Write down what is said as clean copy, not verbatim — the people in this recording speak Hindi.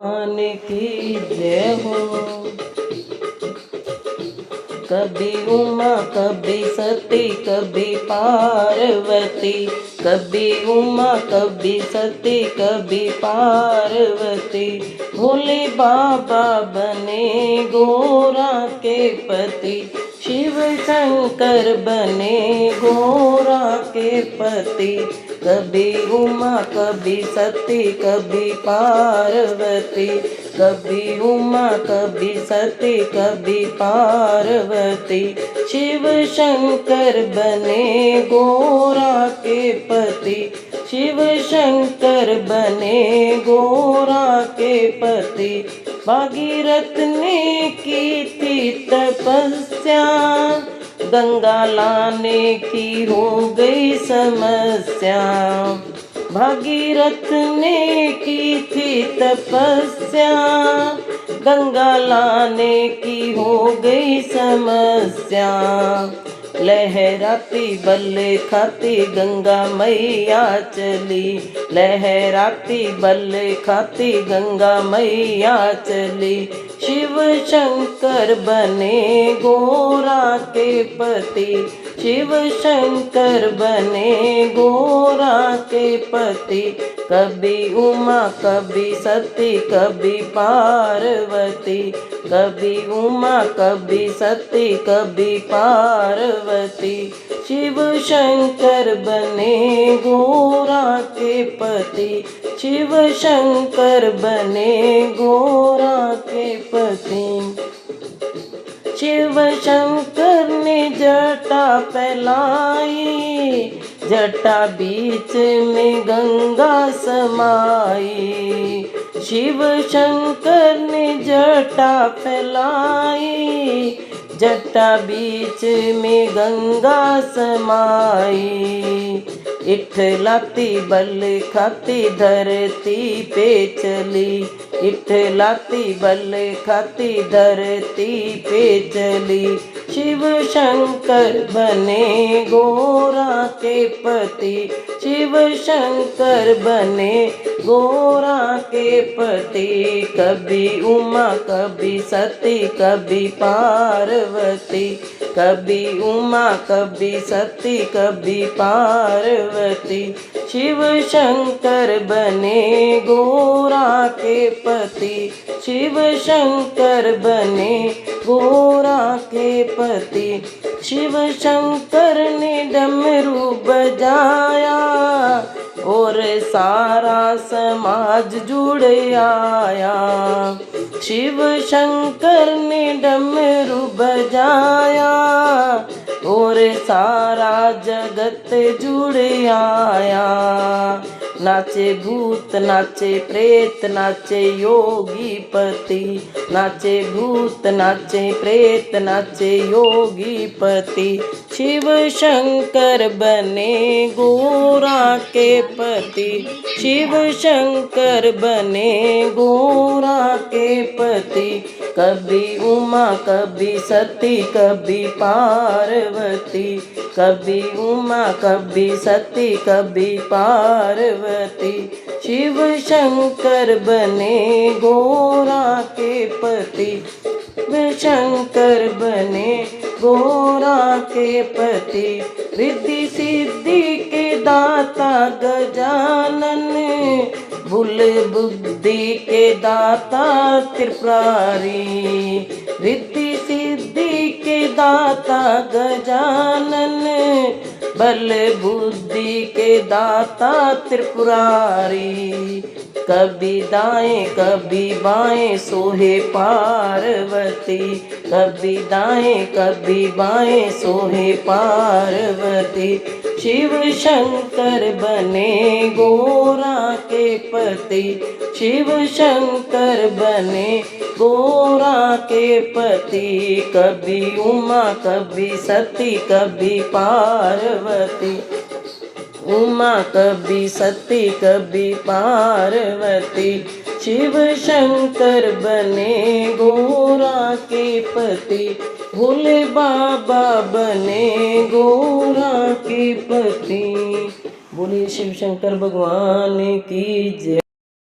भगवान की जय हो। कभी उमा कभी सती कभी पार्वती, कभी उमा कभी सती कभी पार्वती। भोले बाबा बने गोरा के पति, शिव शंकर बने गोरा के पति। कभी उमा कभी सती कभी पार्वती, कभी उमा कभी सती कभी पार्वती। शिव शंकर बने गोरा के पति, शिव शंकर बने गोरा के पति। भागीरथ ने की थी तपस्या, गंगा लाने की हो गई समस्या। भागीरथ ने की थी तपस्या, गंगा लाने की हो गई समस्या। लहराती बल खाती गंगा मैया चली, लहराती बल खाती गंगा मैया चली। शिव शंकर बने गोरा के पति, शिव शंकर बने गोरा के पति। कभी उमा कभी सती कभी पार्वती, कभी उमा कभी सती कभी पार्वती। शिव शंकर बने गोरा के पति, शिव शंकर बने गोरा के पति। शिव शंकर ने जटा फैलाई, जटा बीच में गंगा समाई। शिव शंकर ने जटा फैलाई, जटा बीच में गंगा समाई। इठलाती बल खाती धरती पे चली, इठलाती बल खाती धरती पे चली। शिव शंकर बने गोरा के पति, शिव शंकर बने गोरा के पति। कभी उमा कभी सती कभी पार्वती, कभी उमा कभी सती कभी पार्वती। शिव शंकर बने गोरा के पति, शिव शंकर बने गोरा के पति। शिव शंकर ने डमरू बजाया और सारा समाज जुड़ आया। शिव शंकर ने डमरू बजाया और सारा जगत जुड़ आया। नाचे भूत नाचे प्रेत नाचे योगी पति, नाचे भूत नाचे प्रेत नाचे योगी पति। शिव शंकर बने गोरा के पति, शिव शंकर बने गोरा के पति। कभी उमा कभी सती कभी पार्वती, कभी उमा कभी सती कभी पार्वती। शिव शंकर बने गोरा के पति, शिव शंकर बने गोरा के पति। रिद्धि सिद्धि के दाता गजानन, भूल बुद्धि के दाता त्रिपुरारी। रिद्धि सिद्धि के दाता गजानन, बल बुद्धि के दाता त्रिपुरारी। कभी दाएं कभी बाएं सोहे पार्वती, कभी दाएं कभी बाएं सोहे पार्वती। शिव शंकर बने गोरा के पति, शिव शंकर बने गोरा के पति। कभी उमा कभी सती कभी पार्वती, उमा कभी सती कभी पार्वती। शिव शंकर बने गोरा के पति, भोले बाबा बने गोरा के पति। बोलिए शिव शंकर भगवान की जय।